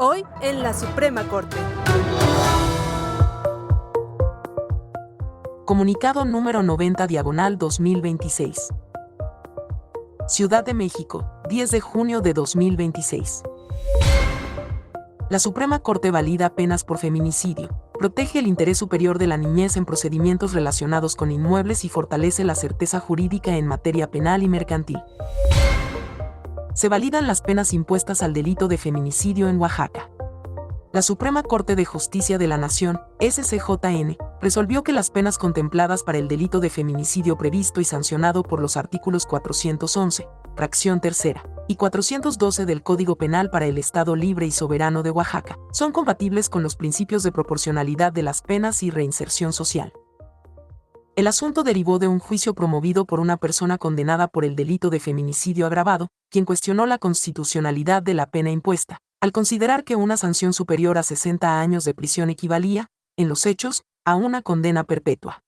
Hoy en la Suprema Corte. Comunicado número 90/2026. Ciudad de México, 10 de junio de 2026. La Suprema Corte valida penas por feminicidio, protege el interés superior de la niñez en procedimientos relacionados con inmuebles y fortalece la certeza jurídica en materia penal y mercantil. Se validan las penas impuestas al delito de feminicidio en Oaxaca. La Suprema Corte de Justicia de la Nación, SCJN, resolvió que las penas contempladas para el delito de feminicidio previsto y sancionado por los artículos 411, fracción tercera, y 412 del Código Penal para el Estado Libre y Soberano de Oaxaca, son compatibles con los principios de proporcionalidad de las penas y reinserción social. El asunto derivó de un juicio promovido por una persona condenada por el delito de feminicidio agravado, quien cuestionó la constitucionalidad de la pena impuesta, al considerar que una sanción superior a 60 años de prisión equivalía, en los hechos, a una condena perpetua.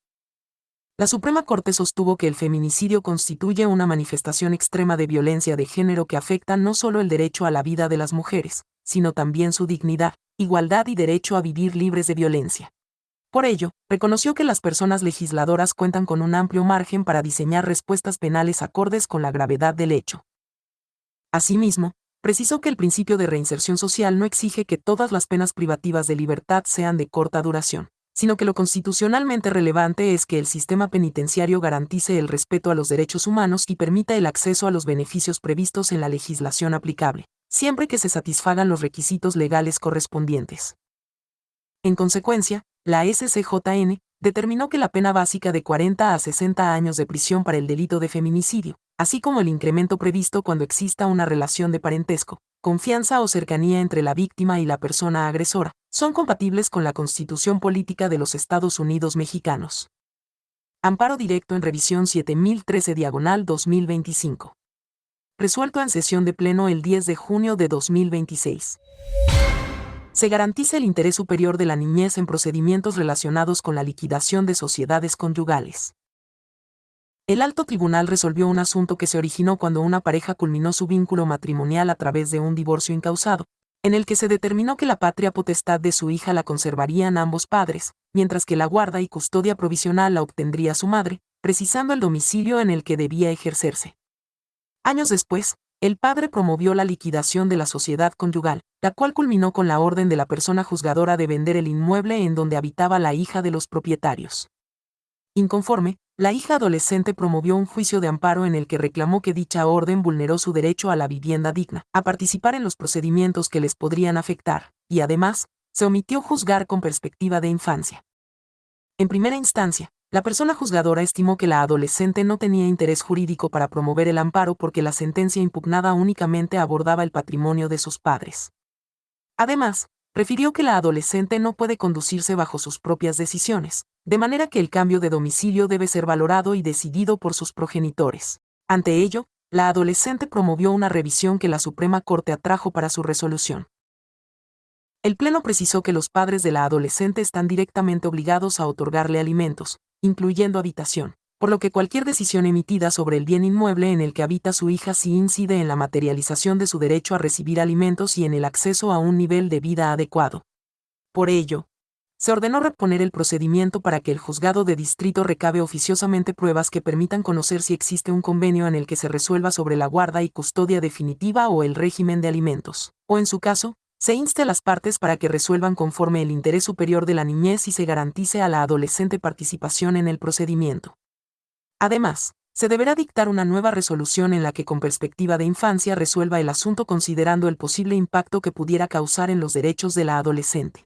La Suprema Corte sostuvo que el feminicidio constituye una manifestación extrema de violencia de género que afecta no solo el derecho a la vida de las mujeres, sino también su dignidad, igualdad y derecho a vivir libres de violencia. Por ello, reconoció que las personas legisladoras cuentan con un amplio margen para diseñar respuestas penales acordes con la gravedad del hecho. Asimismo, precisó que el principio de reinserción social no exige que todas las penas privativas de libertad sean de corta duración, sino que lo constitucionalmente relevante es que el sistema penitenciario garantice el respeto a los derechos humanos y permita el acceso a los beneficios previstos en la legislación aplicable, siempre que se satisfagan los requisitos legales correspondientes. En consecuencia, la SCJN determinó que la pena básica de 40 a 60 años de prisión para el delito de feminicidio, así como el incremento previsto cuando exista una relación de parentesco, confianza o cercanía entre la víctima y la persona agresora, son compatibles con la Constitución Política de los Estados Unidos Mexicanos. Amparo directo en revisión 7013/2025. Resuelto en sesión de pleno el 10 de junio de 2026. Se garantiza el interés superior de la niñez en procedimientos relacionados con la liquidación de sociedades conyugales. El Alto Tribunal resolvió un asunto que se originó cuando una pareja culminó su vínculo matrimonial a través de un divorcio incausado, en el que se determinó que la patria potestad de su hija la conservarían ambos padres, mientras que la guarda y custodia provisional la obtendría su madre, precisando el domicilio en el que debía ejercerse. Años después, el padre promovió la liquidación de la sociedad conyugal, la cual culminó con la orden de la persona juzgadora de vender el inmueble en donde habitaba la hija de los propietarios. Inconforme, la hija adolescente promovió un juicio de amparo en el que reclamó que dicha orden vulneró su derecho a la vivienda digna, a participar en los procedimientos que les podrían afectar, y además, se omitió juzgar con perspectiva de infancia. En primera instancia, la persona juzgadora estimó que la adolescente no tenía interés jurídico para promover el amparo porque la sentencia impugnada únicamente abordaba el patrimonio de sus padres. Además, refirió que la adolescente no puede conducirse bajo sus propias decisiones, de manera que el cambio de domicilio debe ser valorado y decidido por sus progenitores. Ante ello, la adolescente promovió una revisión que la Suprema Corte atrajo para su resolución. El Pleno precisó que los padres de la adolescente están directamente obligados a otorgarle alimentos, incluyendo habitación, por lo que cualquier decisión emitida sobre el bien inmueble en el que habita su hija sí incide en la materialización de su derecho a recibir alimentos y en el acceso a un nivel de vida adecuado. Por ello, se ordenó reponer el procedimiento para que el juzgado de distrito recabe oficiosamente pruebas que permitan conocer si existe un convenio en el que se resuelva sobre la guarda y custodia definitiva o el régimen de alimentos, o en su caso, se inste a las partes para que resuelvan conforme el interés superior de la niñez y se garantice a la adolescente participación en el procedimiento. Además, se deberá dictar una nueva resolución en la que con perspectiva de infancia resuelva el asunto considerando el posible impacto que pudiera causar en los derechos de la adolescente.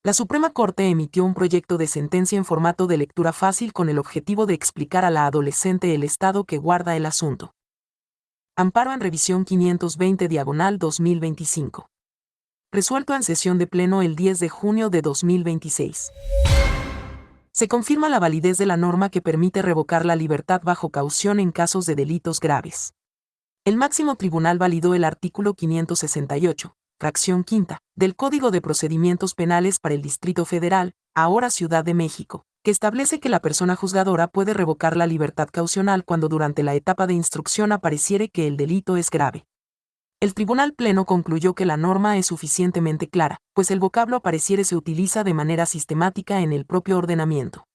La Suprema Corte emitió un proyecto de sentencia en formato de lectura fácil con el objetivo de explicar a la adolescente el estado que guarda el asunto. Amparo en revisión 520/2025. Resuelto en sesión de pleno el 10 de junio de 2026. Se confirma la validez de la norma que permite revocar la libertad bajo caución en casos de delitos graves. El máximo tribunal validó el artículo 568, fracción quinta, del Código de Procedimientos Penales para el Distrito Federal, ahora Ciudad de México, que establece que la persona juzgadora puede revocar la libertad caucional cuando durante la etapa de instrucción apareciere que el delito es grave. El Tribunal Pleno concluyó que la norma es suficientemente clara, pues el vocablo apareciere se utiliza de manera sistemática en el propio ordenamiento.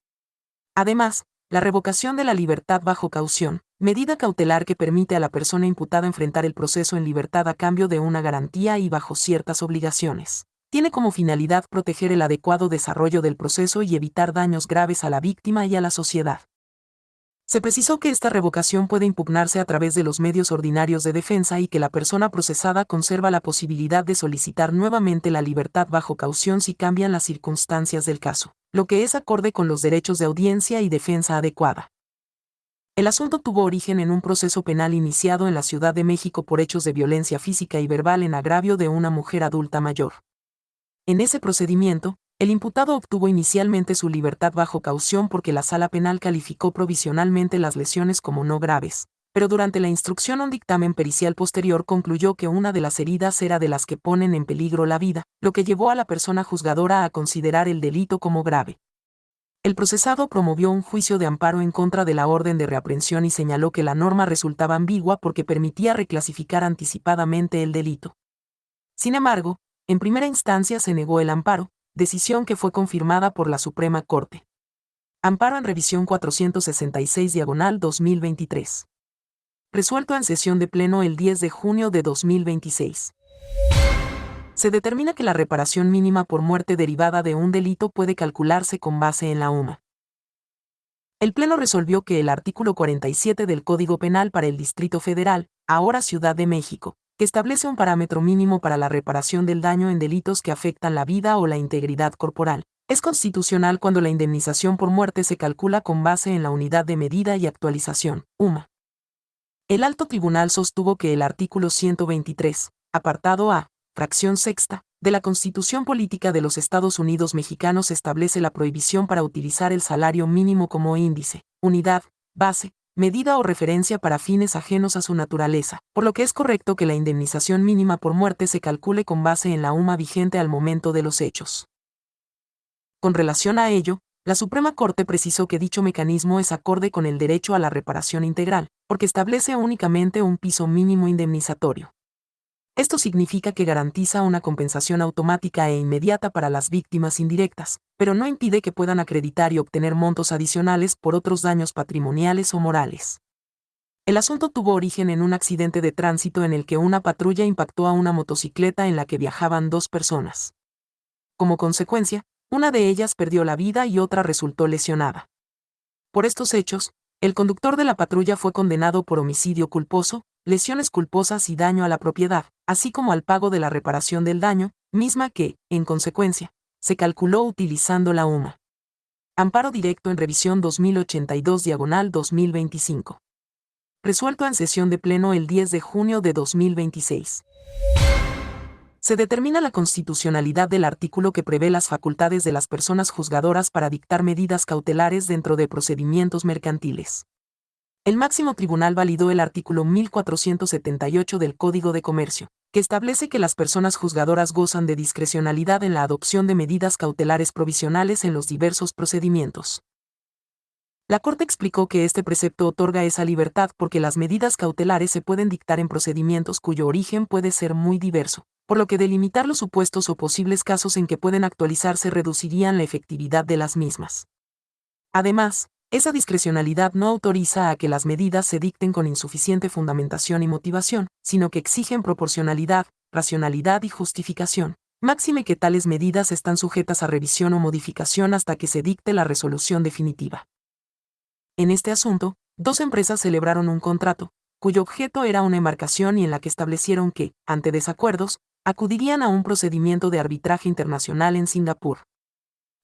Además, la revocación de la libertad bajo caución, medida cautelar que permite a la persona imputada enfrentar el proceso en libertad a cambio de una garantía y bajo ciertas obligaciones, tiene como finalidad proteger el adecuado desarrollo del proceso y evitar daños graves a la víctima y a la sociedad. Se precisó que esta revocación puede impugnarse a través de los medios ordinarios de defensa y que la persona procesada conserva la posibilidad de solicitar nuevamente la libertad bajo caución si cambian las circunstancias del caso, lo que es acorde con los derechos de audiencia y defensa adecuada. El asunto tuvo origen en un proceso penal iniciado en la Ciudad de México por hechos de violencia física y verbal en agravio de una mujer adulta mayor. En ese procedimiento, el imputado obtuvo inicialmente su libertad bajo caución porque la Sala Penal calificó provisionalmente las lesiones como no graves, pero durante la instrucción un dictamen pericial posterior concluyó que una de las heridas era de las que ponen en peligro la vida, lo que llevó a la persona juzgadora a considerar el delito como grave. El procesado promovió un juicio de amparo en contra de la orden de reaprehensión y señaló que la norma resultaba ambigua porque permitía reclasificar anticipadamente el delito. Sin embargo, en primera instancia se negó el amparo, decisión que fue confirmada por la Suprema Corte. Amparo en revisión 466/2023. Resuelto en sesión de pleno el 10 de junio de 2026. Se determina que la reparación mínima por muerte derivada de un delito puede calcularse con base en la UMA. El Pleno resolvió que el artículo 47 del Código Penal para el Distrito Federal, ahora Ciudad de México, que establece un parámetro mínimo para la reparación del daño en delitos que afectan la vida o la integridad corporal, es constitucional cuando la indemnización por muerte se calcula con base en la unidad de medida y actualización, UMA. El Alto Tribunal sostuvo que el artículo 123, apartado A, fracción sexta, de la Constitución Política de los Estados Unidos Mexicanos establece la prohibición para utilizar el salario mínimo como índice, unidad, base, medida o referencia para fines ajenos a su naturaleza, por lo que es correcto que la indemnización mínima por muerte se calcule con base en la UMA vigente al momento de los hechos. Con relación a ello, la Suprema Corte precisó que dicho mecanismo es acorde con el derecho a la reparación integral, porque establece únicamente un piso mínimo indemnizatorio. Esto significa que garantiza una compensación automática e inmediata para las víctimas indirectas, pero no impide que puedan acreditar y obtener montos adicionales por otros daños patrimoniales o morales. El asunto tuvo origen en un accidente de tránsito en el que una patrulla impactó a una motocicleta en la que viajaban dos personas. Como consecuencia, una de ellas perdió la vida y otra resultó lesionada. Por estos hechos, el conductor de la patrulla fue condenado por homicidio culposo, lesiones culposas y daño a la propiedad, así como al pago de la reparación del daño, misma que, en consecuencia, se calculó utilizando la UMA. Amparo directo en revisión 2082/2025. Resuelto en sesión de pleno el 10 de junio de 2026. Se determina la constitucionalidad del artículo que prevé las facultades de las personas juzgadoras para dictar medidas cautelares dentro de procedimientos mercantiles. El máximo tribunal validó el artículo 1478 del Código de Comercio, que establece que las personas juzgadoras gozan de discrecionalidad en la adopción de medidas cautelares provisionales en los diversos procedimientos. La Corte explicó que este precepto otorga esa libertad porque las medidas cautelares se pueden dictar en procedimientos cuyo origen puede ser muy diverso, por lo que delimitar los supuestos o posibles casos en que pueden actualizarse reducirían la efectividad de las mismas. Además, esa discrecionalidad no autoriza a que las medidas se dicten con insuficiente fundamentación y motivación, sino que exigen proporcionalidad, racionalidad y justificación, máxime que tales medidas están sujetas a revisión o modificación hasta que se dicte la resolución definitiva. En este asunto, dos empresas celebraron un contrato, cuyo objeto era una embarcación y en la que establecieron que, ante desacuerdos, acudirían a un procedimiento de arbitraje internacional en Singapur.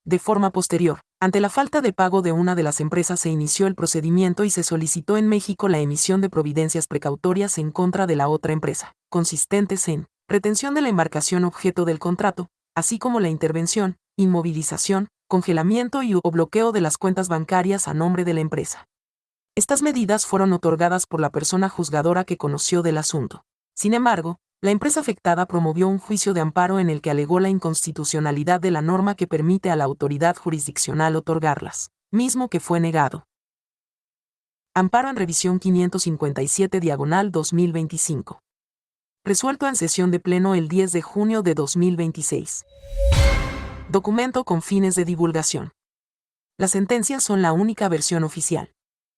De forma posterior, ante la falta de pago de una de las empresas se inició el procedimiento y se solicitó en México la emisión de providencias precautorias en contra de la otra empresa, consistentes en retención de la embarcación objeto del contrato, así como la intervención, inmovilización, congelamiento o bloqueo de las cuentas bancarias a nombre de la empresa. Estas medidas fueron otorgadas por la persona juzgadora que conoció del asunto. Sin embargo, la empresa afectada promovió un juicio de amparo en el que alegó la inconstitucionalidad de la norma que permite a la autoridad jurisdiccional otorgarlas, mismo que fue negado. Amparo en revisión 557/2025. resuelto en sesión de pleno el 10 de junio de 2026. Documento con fines de divulgación. Las sentencias son la única versión oficial.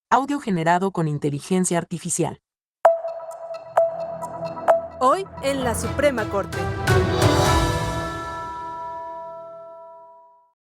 Audio generado con inteligencia artificial. Hoy en la Suprema Corte.